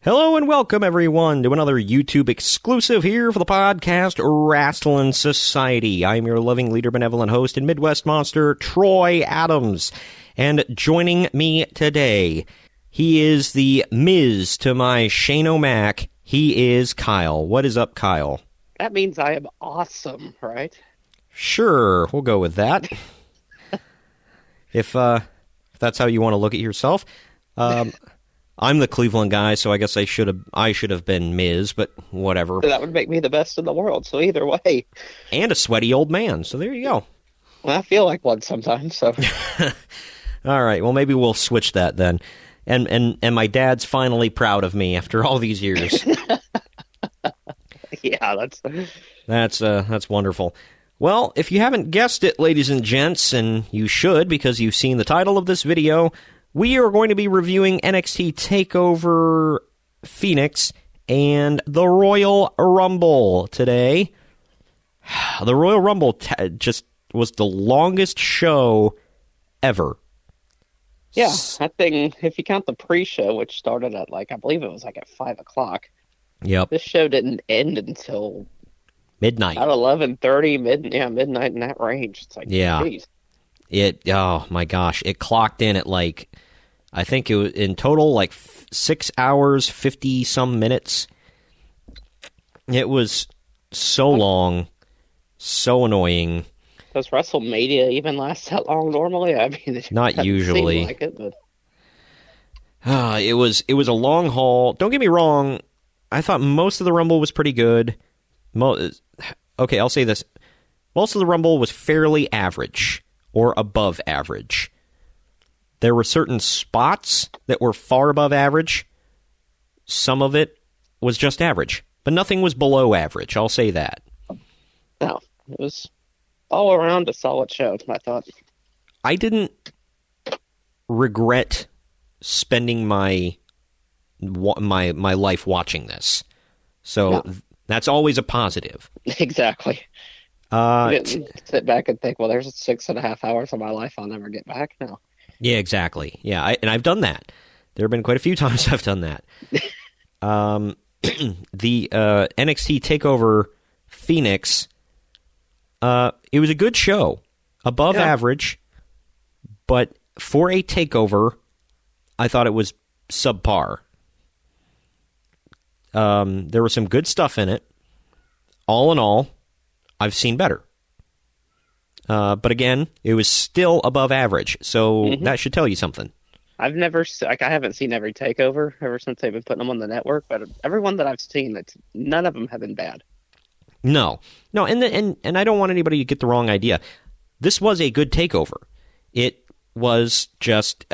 Hello and welcome, everyone, to another YouTube exclusive here for the podcast Wrestling Society. I'm your loving leader, benevolent host, and Midwest monster, Troy Adams. And joining me today, he is the Miz to my Shane O'Mac. He is Kyle. What is up, Kyle? That means I am awesome, right? Sure, we'll go with that. If that's how you want to look at yourself. I'm the Cleveland guy, so I guess I should have been Miz, but whatever. That would make me the best in the world, so either way. And a sweaty old man, so there you go. Well, I feel like one sometimes, so. All right, well, maybe we'll switch that then. And my dad's finally proud of me after all these years. Yeah, That's wonderful. Well, if you haven't guessed it, ladies and gents, and you should because you've seen the title of this video, we are going to be reviewing NXT TakeOver Phoenix and the Royal Rumble today. The Royal Rumble just was the longest show ever. Yeah, that thing, if you count the pre-show, which started at, I believe it was at 5 o'clock. Yep. This show didn't end until midnight. About 11:30, midnight in that range. It's geez. Oh my gosh, it clocked in at I think it was in total 6 hours, 50-some minutes. It was so long, so annoying. Does WrestleMania even last that long normally? I mean, not usually. Like it, but... it was a long haul. Don't get me wrong. I thought most of the Rumble was pretty good. Okay, I'll say this. Most of the Rumble was fairly average or above average. There were certain spots that were far above average. Some of it was just average, but nothing was below average. I'll say that. No, it was all around a solid show, I thought. I didn't regret spending my life watching this. So that's always a positive. Exactly. You didn't sit back and think, well, there's 6.5 hours of my life I'll never get back. No. Yeah, exactly. Yeah, and I've done that. There have been quite a few times I've done that. The NXT TakeOver Phoenix, it was a good show. Above average, but for a takeover, I thought it was subpar. There was some good stuff in it. All in all, I've seen better. But again, it was still above average, so that should tell you something. I've never, I haven't seen every takeover ever since they've been putting them on the network, but everyone that I've seen, none of them have been bad. No, and I don't want anybody to get the wrong idea. This was a good takeover. It was just,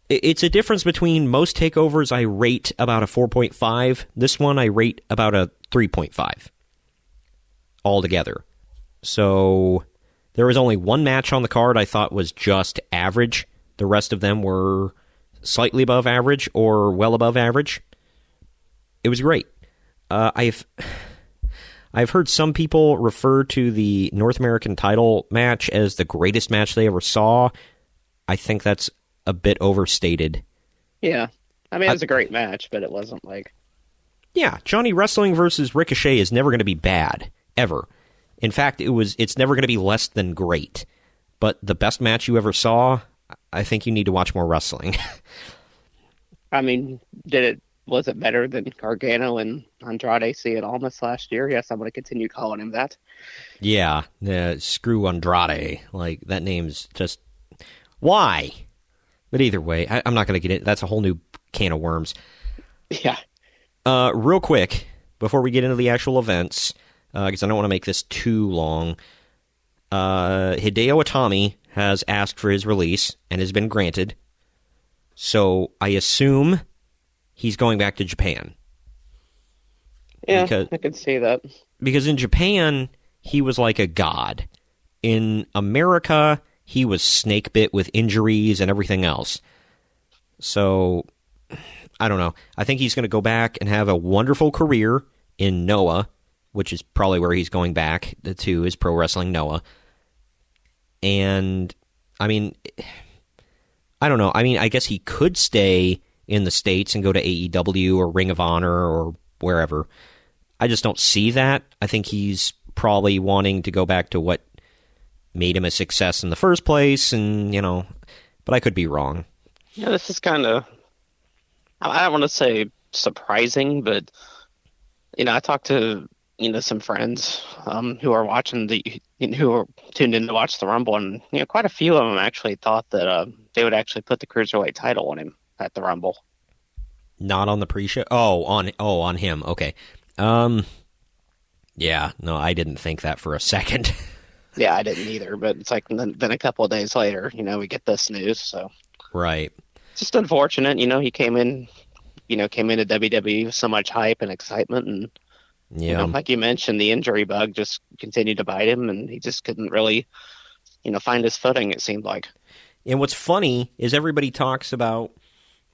it's a difference between most takeovers I rate about a 4.5. This one I rate about a 3.5 altogether. So there was only one match on the card I thought was just average. The rest of them were slightly above average or well above average. It was great. I've heard some people refer to the North American title match as the greatest match they ever saw. I think that's a bit overstated. Yeah. I mean, it was a great match, but it wasn't Yeah, Johnny Wrestling versus Ricochet is never going to be bad, ever. In fact, it's never going to be less than great. But the best match you ever saw, I think you need to watch more wrestling. I mean, was it better than Gargano and Andrade Cien Almas last year? Yes, I'm going to continue calling him that. Yeah, screw Andrade. That name's just... Why? But either way, I'm not going to get it. That's a whole new can of worms. Yeah. Real quick, before we get into the actual events, because I don't want to make this too long, Hideo Itami has asked for his release and has been granted. So I assume he's going back to Japan. Yeah, I can see that. Because in Japan, he was like a god. In America, he was snake bit with injuries and everything else. So, I don't know. I think he's going to go back and have a wonderful career in Noah, which is probably where he's going back to, is Pro Wrestling Noah. And, I mean, I don't know. I mean, I guess he could stay in the States and go to AEW or Ring of Honor or wherever. I just don't see that. I think he's probably wanting to go back to what made him a success in the first place, and, but I could be wrong. Yeah, this is kind of, I don't want to say surprising, but, I talked to, some friends who are watching who are tuned in to watch the Rumble, and, quite a few of them actually thought that they would actually put the Cruiserweight title on him at the Rumble. Not on the pre-show? On him. Okay. Yeah, no, I didn't think that for a second. Yeah, I didn't either, but it's like then a couple of days later, we get this news, so. Right. It's just unfortunate, he came into WWE with so much hype and excitement, and like you mentioned, the injury bug just continued to bite him, and he just couldn't really, find his footing, it seemed like. And what's funny is everybody talks about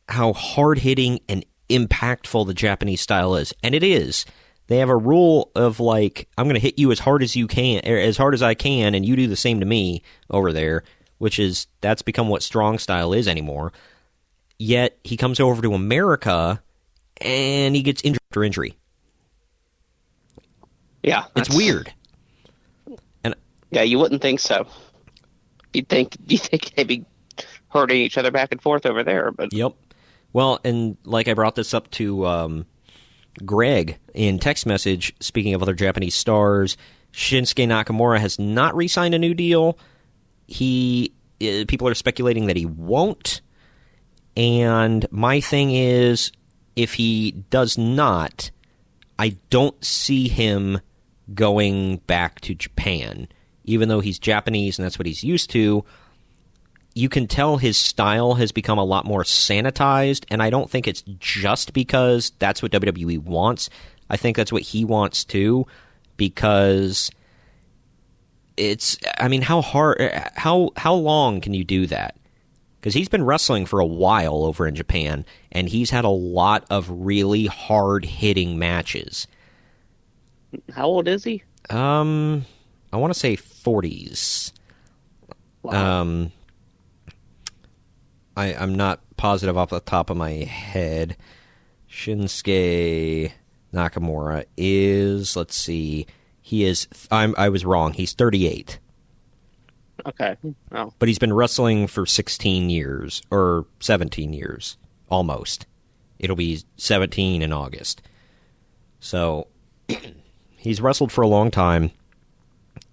how hard-hitting and impactful the Japanese style is, and it is. They have a rule of, like, I'm going to hit you as hard as you can, or as hard as I can, and you do the same to me over there, that's become what strong style is anymore. Yet, he comes over to America, and he gets injured after injury. Yeah. It's weird. And yeah, you wouldn't think so. You think they'd be hurting each other back and forth over there, but... Yep. Well, and like I brought this up to Greg in text message, speaking of other Japanese stars, Shinsuke Nakamura has not re-signed a new deal. People are speculating that he won't. And my thing is, if he does not, I don't see him going back to Japan. Even though he's Japanese and that's what he's used to, you can tell his style has become a lot more sanitized, and I don't think it's just because that's what WWE wants. I think that's what he wants too, because how long can you do that? Because he's been wrestling for a while over in Japan, and he's had a lot of really hard-hitting matches. How old is he? I want to say 40s. Wow. I'm not positive off the top of my head. Shinsuke Nakamura is, let's see, I was wrong. He's 38. Okay. Oh. But he's been wrestling for 16 years, or 17 years, almost. It'll be 17 in August. So, he's wrestled for a long time.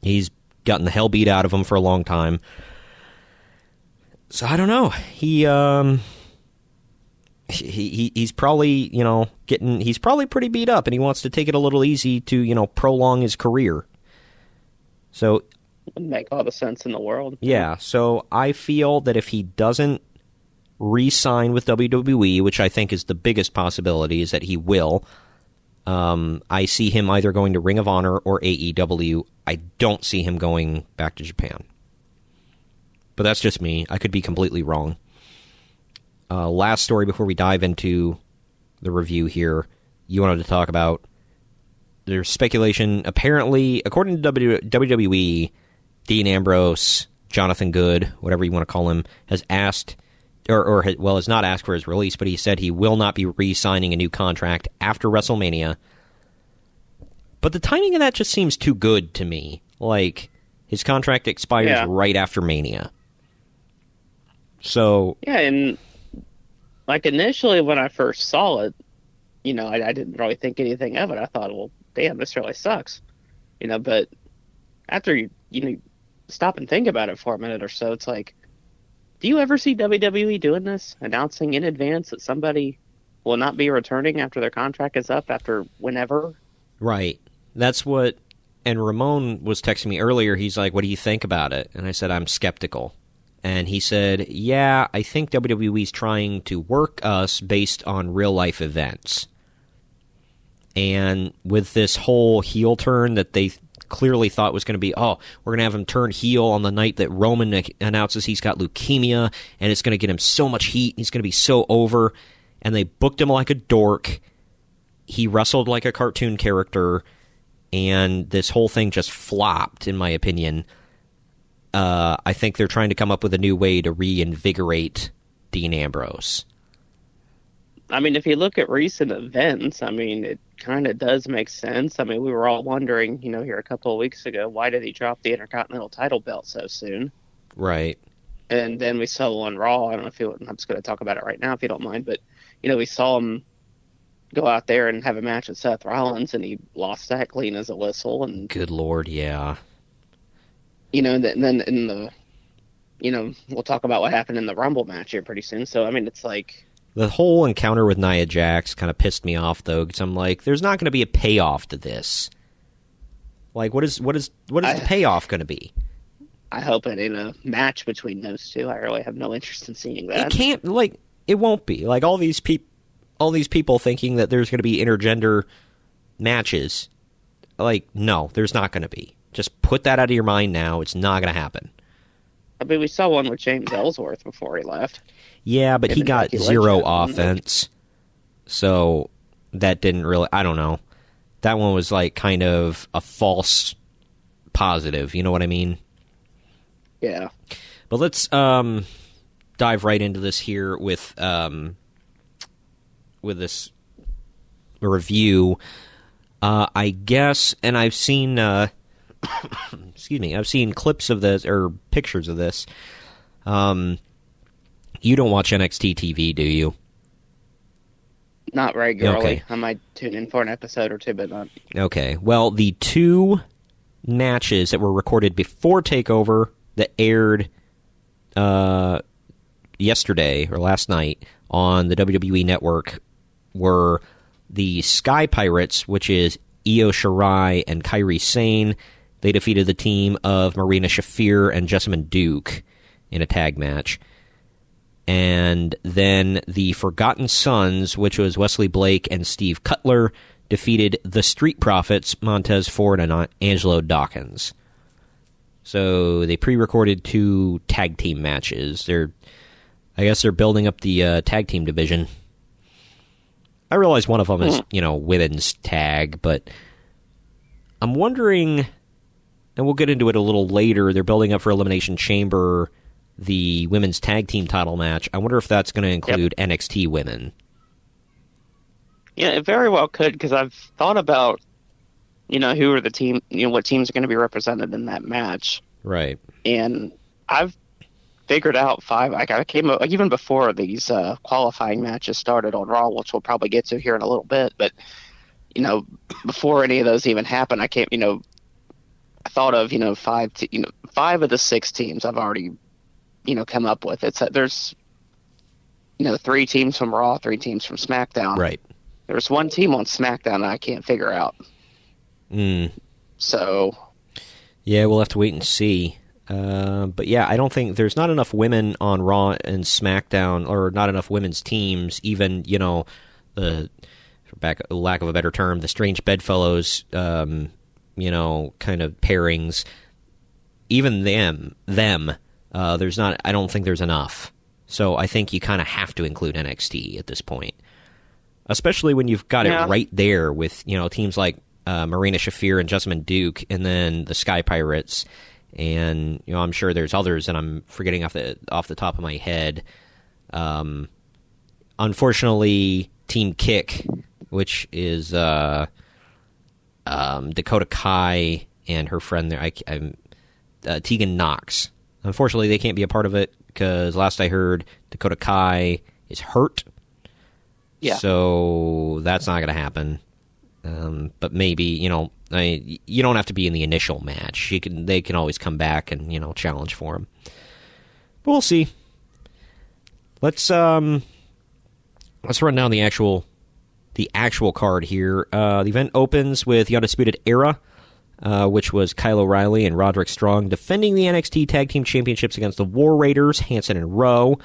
He's gotten the hell beat out of him for a long time. So I don't know. He's probably, he's probably pretty beat up, and he wants to take it a little easy to, prolong his career. So would make all the sense in the world. Yeah, so I feel that if he doesn't re-sign with WWE, which I think is the biggest possibility, is that he will. I see him either going to Ring of Honor or AEW. I don't see him going back to Japan. But that's just me. I could be completely wrong. Last story before we dive into the review here, you wanted to talk about, there's speculation, apparently, according to WWE, Dean Ambrose, Jonathan Good, whatever you want to call him, has asked, has not asked for his release, but he said he will not be re-signing a new contract after WrestleMania. But the timing of that just seems too good to me. Like, his contract expires right after Mania. So... Yeah, and, like, initially when I first saw it, I didn't really think anything of it. I thought, well, damn, this really sucks. But after you stop and think about it for a minute or so, it's like, do you ever see WWE doing this? Announcing in advance that somebody will not be returning after their contract is up after whenever? Right. That's what... And Ramon was texting me earlier. He's like, what do you think about it? And I said, I'm skeptical. And he said, yeah, I think WWE's trying to work us based on real-life events. And with this whole heel turn that they clearly thought was going to be, we're going to have him turn heel on the night that Roman announces he's got leukemia, and it's going to get him so much heat, he's going to be so over, and they booked him like a dork. He wrestled like a cartoon character, and this whole thing just flopped, in my opinion. I think they're trying to come up with a new way to reinvigorate Dean Ambrose. I mean, if you look at recent events, I mean, it kind of does make sense. I mean, we were all wondering, here a couple of weeks ago, why did he drop the Intercontinental title belt so soon? Right. And then we saw on Raw. I don't know if I'm just going to talk about it right now if you don't mind, but we saw him go out there and have a match with Seth Rollins, and he lost that clean as a whistle. And good Lord, yeah. And then in the, we'll talk about what happened in the Rumble match here pretty soon. So I mean, it's like the whole encounter with Nia Jax kind of pissed me off though, because I'm like, there's not going to be a payoff to this. Like, what is the payoff going to be? I hope it ain't a match between those two. I really have no interest in seeing that. It can't, like, it won't be. Like, all these people thinking that there's going to be intergender matches. Like, no, there's not going to be. Just put that out of your mind now. It's not going to happen. I mean, we saw one with James Ellsworth before he left. Yeah, but he got zero offense. So that didn't really, I don't know. That one was like kind of a false positive. You know what I mean? Yeah. But let's dive right into this here with this review. I guess, and I've seen excuse me, I've seen clips of this or pictures of this. You don't watch NXT TV, do you? Not regularly. Okay. I might tune in for an episode or two, but not. Okay. Well, the two matches that were recorded before TakeOver that aired yesterday or last night on the WWE Network were the Sky Pirates, which is Io Shirai and Kairi Sane. They defeated the team of Marina Shafir and Jessamine Duke in a tag match. And then the Forgotten Sons, which was Wesley Blake and Steve Cutler, defeated the Street Profits, Montez Ford and Angelo Dawkins. So they pre-recorded two tag team matches. I guess they're building up the tag team division. I realize one of them is, women's tag, but I'm wondering, and we'll get into it a little later, they're building up for Elimination Chamber the women's tag team title match. I wonder if that's going to include NXT women. Yeah, it very well could, because I've thought about, who are the team, what teams are going to be represented in that match. Right. And I've figured out 5. Like, I came up, even before these qualifying matches started on Raw, which we'll probably get to here in a little bit. But, before any of those even happened, I thought of, 5 of the 6 teams I've already come up with. It's there's 3 teams from Raw, 3 teams from SmackDown. Right. There's one team on SmackDown that I can't figure out. So yeah, we'll have to wait and see. But yeah, I don't think there's not enough women on Raw and SmackDown, or not enough women's teams. Even the, for lack of a better term, the Strange Bedfellows, kind of pairings. Even them. There's not. I don't think there's enough. So I think you kind of have to include NXT at this point, especially when you've got it right there with teams like Marina Shafir and Jessamine Duke, and then the Sky Pirates, and I'm sure there's others, and I'm forgetting off the top of my head. Unfortunately, Team Kick, which is Dakota Kai and her friend there, Tegan Knox. Unfortunately, they can't be a part of it because last I heard, Dakota Kai is hurt. Yeah. So that's not going to happen. But maybe, you don't have to be in the initial match. They can always come back and, challenge for him. But we'll see. Let's run down the actual card here. The event opens with the Undisputed Era, which was Kyle O'Reilly and Roderick Strong defending the NXT Tag Team Championships against the War Raiders, Hanson and Rowe.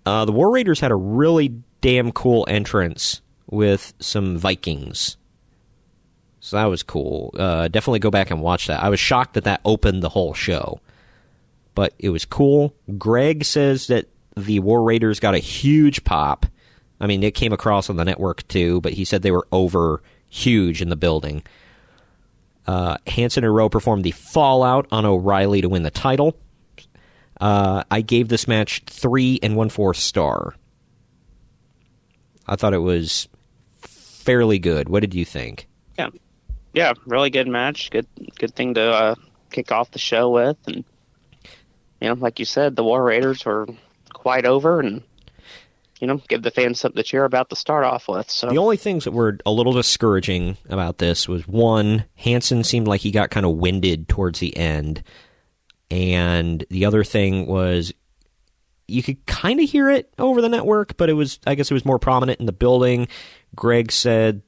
The War Raiders had a really damn cool entrance with some Vikings. So that was cool. Definitely go back and watch that. I was shocked that opened the whole show. But it was cool. Greg says that the War Raiders got a huge pop. I mean, it came across on the network too, but he said they were over huge in the building. Hanson and Rowe performed the Fallout on O'Reilly to win the title. I gave this match 3 1/4 star. I thought it was fairly good. What did you think? Yeah, really good match. Good thing to kick off the show with, and like you said, the War Raiders were quite over, and give the fans something to cheer about to start off with. So the only things that were a little discouraging about this was, one, Hansen seemed like he got kind of winded towards the end, and the other thing was you could kind of hear it over the network, but I guess it was more prominent in the building. Greg said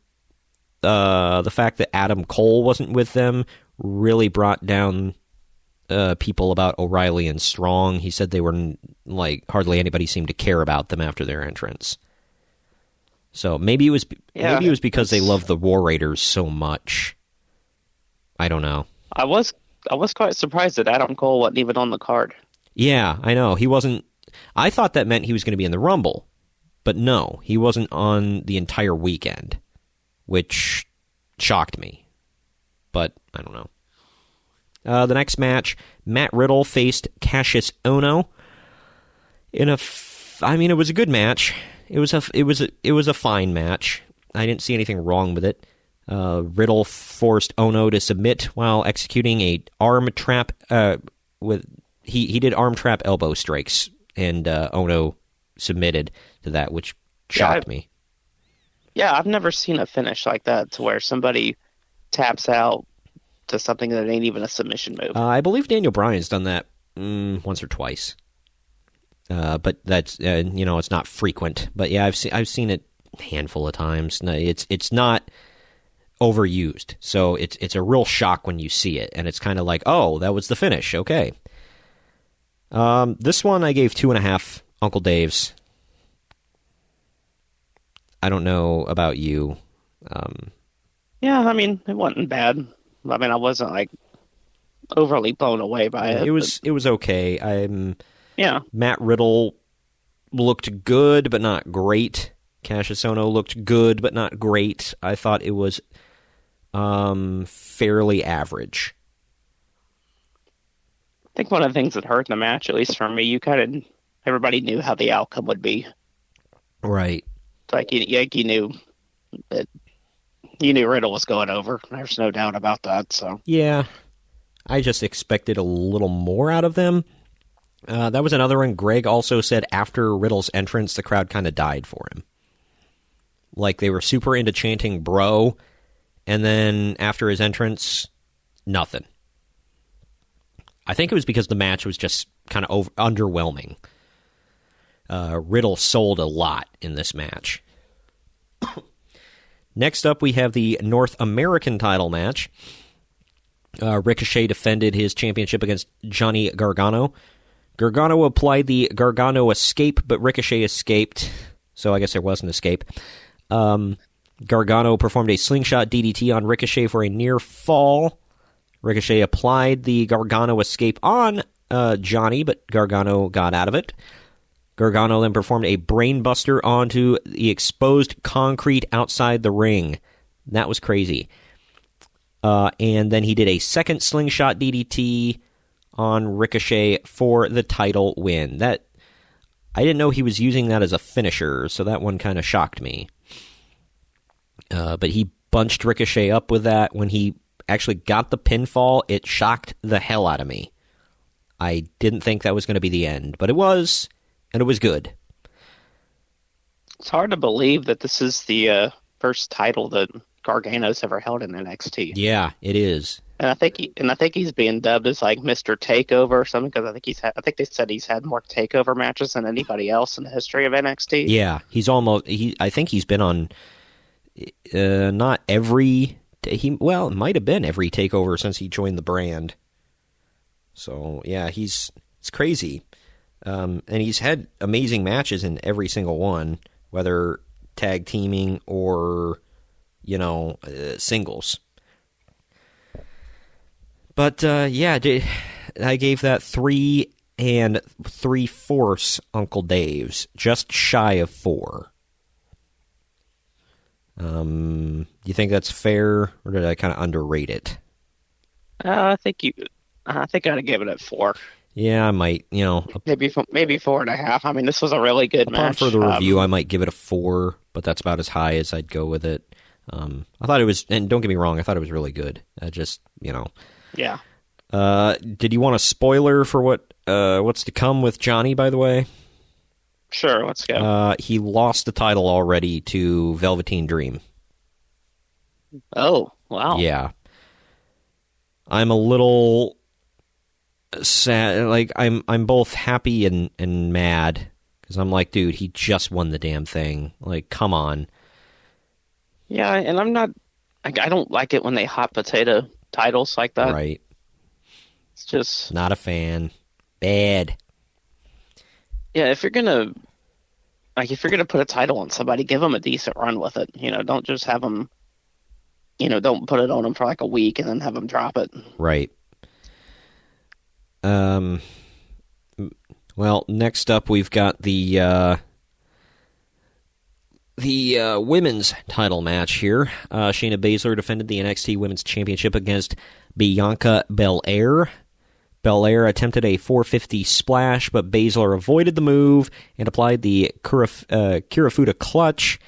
the fact that Adam Cole wasn't with them really brought down people about O'Reilly and Strong. He said they were hardly anybody seemed to care about them after their entrance. So maybe it was because they love the War Raiders so much. I don't know. I was quite surprised that Adam Cole wasn't even on the card. Yeah, I know. He wasn't. I thought that meant he was going to be in the Rumble, but no, he wasn't on the entire weekend, which shocked me. But I don't know. The next match, Matt Riddle faced Cassius Ohno. It was a good match. It was a fine match. I didn't see anything wrong with it. Riddle forced Ohno to submit while executing a arm trap. He did arm trap elbow strikes, and Ohno submitted to that, which shocked me. Yeah, I've never seen a finish like that to where somebody taps out to something that ain't even a submission move. I believe Daniel Bryan's done that once or twice, but that's it's not frequent. But yeah, I've seen it a handful of times. No, it's not overused, so it's a real shock when you see it, and it's kind of like, oh, that was the finish. Okay. This one I gave 2.5 Uncle Dave's. I don't know about you. Yeah, I mean, it wasn't bad. I mean, I wasn't overly blown away by it. It was okay. Yeah. Matt Riddle looked good, but not great. Cassius Ohno looked good, but not great. I thought it was fairly average. I think one of the things that hurt in the match, at least for me, everybody knew how the outcome would be. Right. It's you knew that Riddle was going over. There's no doubt about that. So yeah, I just expected a little more out of them. That was another one. Greg also said after Riddle's entrance, the crowd kind of died for him. Like they were super into chanting "bro," and then after his entrance, nothing. I think it was because the match was just kind of underwhelming. Riddle sold a lot in this match. Next up, we have the North American title match. Ricochet defended his championship against Johnny Gargano. Gargano applied the Gargano escape, but Ricochet escaped, so I guess there was an escape. Gargano performed a slingshot DDT on Ricochet for a near fall. Ricochet applied the Gargano escape on Johnny, but Gargano got out of it. Gargano then performed a brainbuster onto the exposed concrete outside the ring. That was crazy. And then he did a second slingshot DDT on Ricochet for the title win. I didn't know he was using that as a finisher, so that one kind of shocked me. But he bunched Ricochet up with that. When he actually got the pinfall, it shocked the hell out of me. I didn't think that was going to be the end, but it was. And it was good. It's hard to believe that this is the first title that Gargano's ever held in NXT. Yeah, it is. And I think he's being dubbed as Mr. TakeOver or something, because I think they said he's had more TakeOver matches than anybody else in the history of NXT. Yeah, I think he's been on not every. It might have been every TakeOver since he joined the brand. So yeah, it's crazy. And he's had amazing matches in every single one, whether tag teaming or, singles. But, I gave that 3 3/4 Uncle Dave's, just shy of 4. Do you think that's fair, or did I kind of underrate it? I think I'd give it a 4. Yeah, I might. maybe 4.5. I mean, this was a really good Upon match. further review, I might give it a 4, but that's about as high as I'd go with it. I thought it was, and don't get me wrong, I thought it was really good. I just, Yeah. Did you want a spoiler for what's to come with Johnny, by the way? Sure, let's go. He lost the title already to Velveteen Dream. Oh, wow. Yeah. I'm a little sad. Like, I'm both happy and mad, because I'm like, dude, he just won the damn thing. Like, come on. Yeah, and I'm not. I don't like it when they hot potato titles like that. Right. It's just not a fan. Bad. Yeah, if you're gonna put a title on somebody, give them a decent run with it. Don't just have them. Don't put it on them for like a week and then have them drop it. Right. Well, next up we've got the women's title match here. Shayna Baszler defended the NXT Women's Championship against Bianca Belair. Belair attempted a 450 splash, but Baszler avoided the move and applied the Kirifuda clutch.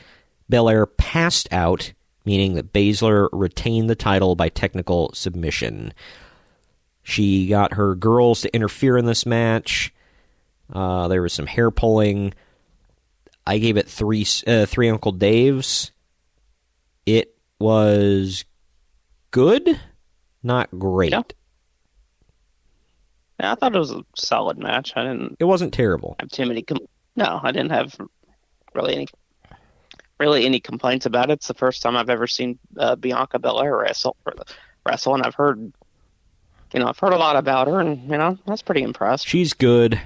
Belair passed out, meaning that Baszler retained the title by technical submission. She got her girls to interfere in this match. There was some hair pulling. I gave it three Uncle Daves. It was good, not great. Yeah. I thought it was a solid match. It wasn't terrible. Have too many. I didn't have really any complaints about it. It's the first time I've ever seen Bianca Belair wrestle, and I've heard a lot about her, and I was pretty impressed. She's good.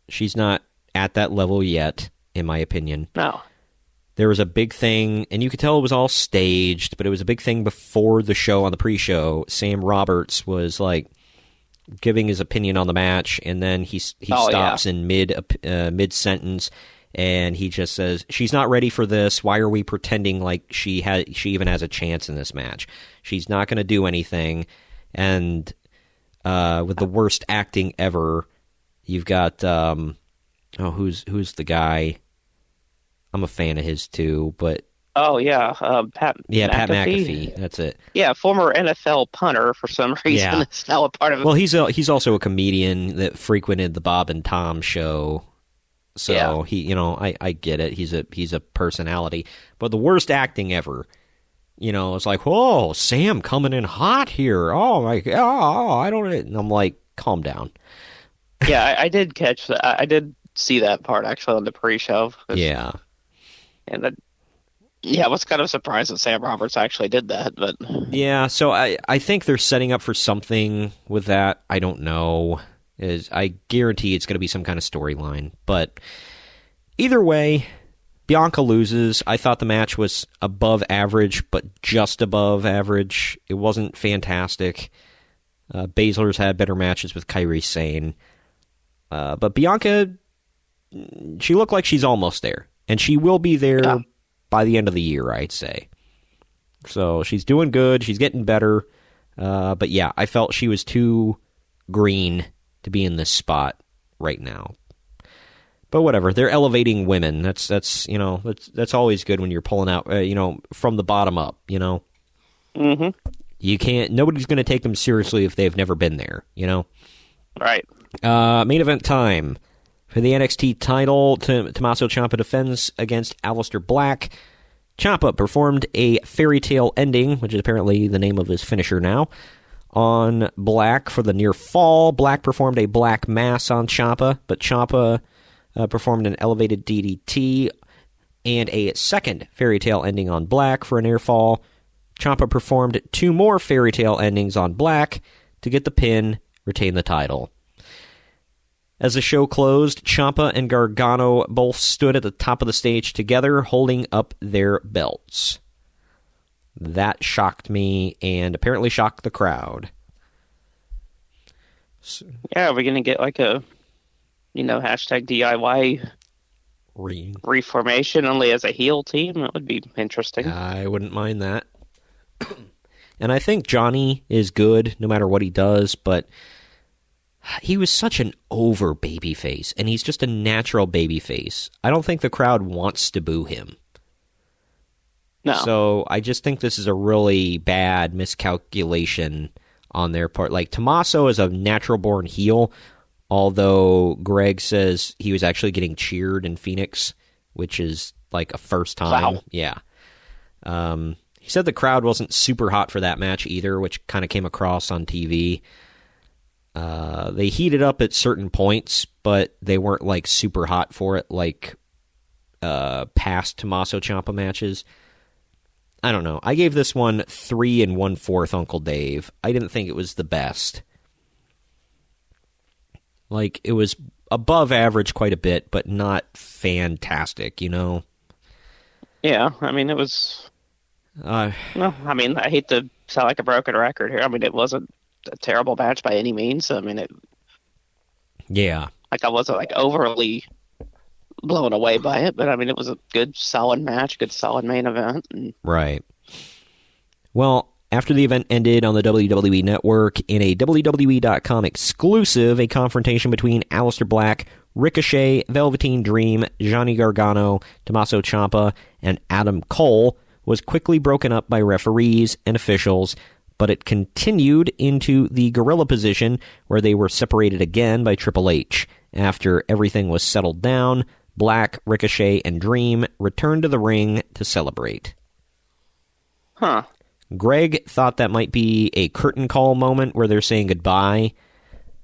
She's not at that level yet, in my opinion. No. There was a big thing, and you could tell it was all staged, but it was a big thing before the show, on the pre-show. Sam Roberts was like giving his opinion on the match, and then he stops in mid sentence, and he just says, "She's not ready for this. Why are we pretending like she even has a chance in this match? She's not going to do anything." And with the worst acting ever, you've got who's the guy? I'm a fan of his too, but Pat McAfee. That's it. Yeah, former NFL punter for some reason. Yeah. It's now a part of it. Well, he's also a comedian that frequented the Bob and Tom show. So yeah. He, I get it. He's a personality, but the worst acting ever. It's like, whoa, Sam coming in hot here. Oh my God, I don't. And I'm like, calm down. Yeah, I did catch that. I did see that part actually on the pre-show. Yeah, and I was kind of surprised that Sam Roberts actually did that. But yeah, so I think they're setting up for something with that. I don't know. I guarantee it's going to be some kind of storyline. But either way, Bianca loses. I thought the match was above average, but just above average. It wasn't fantastic. Baszler's had better matches with Kairi Sane. But Bianca, she looked like she's almost there. And she will be there by the end of the year, I'd say. So she's doing good. She's getting better. But yeah, I felt she was too green to be in this spot right now. But whatever, they're elevating women. That's always good when you're pulling out, from the bottom up. Mm-hmm. You can't. Nobody's going to take them seriously if they've never been there. Right. Main event time for the NXT title. Tommaso Ciampa defends against Aleister Black. Ciampa performed a fairy tale ending, which is apparently the name of his finisher now, on Black for the near fall. Black performed a Black Mass on Ciampa, but Ciampa performed an elevated DDT and a second fairy tale ending on Black for a near fall. Ciampa performed 2 more fairy tale endings on Black to get the pin, retain the title. As the show closed, Ciampa and Gargano both stood at the top of the stage together, holding up their belts. That shocked me and apparently shocked the crowd. Yeah, we're going to get like a, hashtag DIY reformation only as a heel team. That would be interesting. I wouldn't mind that. And I think Johnny is good no matter what he does, but he was such an over babyface, and he's just a natural babyface. I don't think the crowd wants to boo him. No. So I just think this is a really bad miscalculation on their part. Like, Tommaso is a natural-born heel, although Greg says he was actually getting cheered in Phoenix, which is like a first time. Wow. Yeah. He said the crowd wasn't super hot for that match either, which kind of came across on TV. They heated up at certain points, but they weren't like super hot for it like past Tommaso Ciampa matches. I don't know. I gave this one 3 1/4 Uncle Dave. I didn't think it was the best. Like, it was above average quite a bit, but not fantastic, you know? Yeah, I mean, it was... no, I mean, I hate to sound like a broken record here. I mean, it wasn't a terrible match by any means. I mean, Yeah. Like, I wasn't, like, overly blown away by it, but, I mean, it was a good, solid match, good, solid main event. And... Right. Well, after the event ended on the WWE Network, in a WWE.com exclusive, a confrontation between Aleister Black, Ricochet, Velveteen Dream, Johnny Gargano, Tommaso Ciampa, and Adam Cole was quickly broken up by referees and officials, but it continued into the gorilla position, where they were separated again by Triple H. After everything was settled down, Black, Ricochet, and Dream returned to the ring to celebrate. Huh. Greg thought that might be a curtain call moment where they're saying goodbye,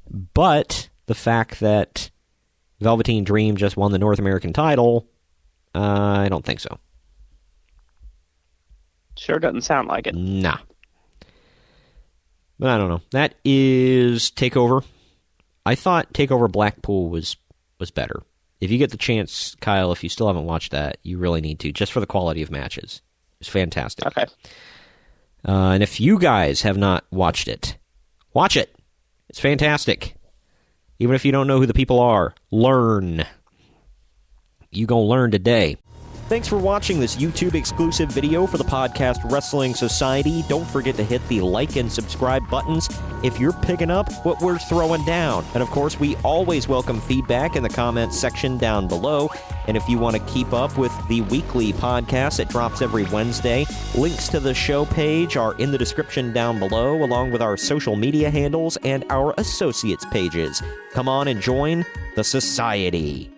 but the fact that Velveteen Dream just won the North American title, I don't think so. Sure doesn't sound like it. Nah. But I don't know. That is TakeOver. I thought TakeOver Blackpool was better. If you get the chance, Kyle, if you still haven't watched that, you really need to, just for the quality of matches. It's fantastic. Okay. And if you guys have not watched it, watch it. It's fantastic. Even if you don't know who the people are, learn. You gonna learn today. Thanks for watching this YouTube-exclusive video for the podcast Wrestling Society. Don't forget to hit the like and subscribe buttons if you're picking up what we're throwing down. And of course, we always welcome feedback in the comments section down below. And if you want to keep up with the weekly podcast that drops every Wednesday, links to the show page are in the description down below, along with our social media handles and our associates pages. Come on and join the society.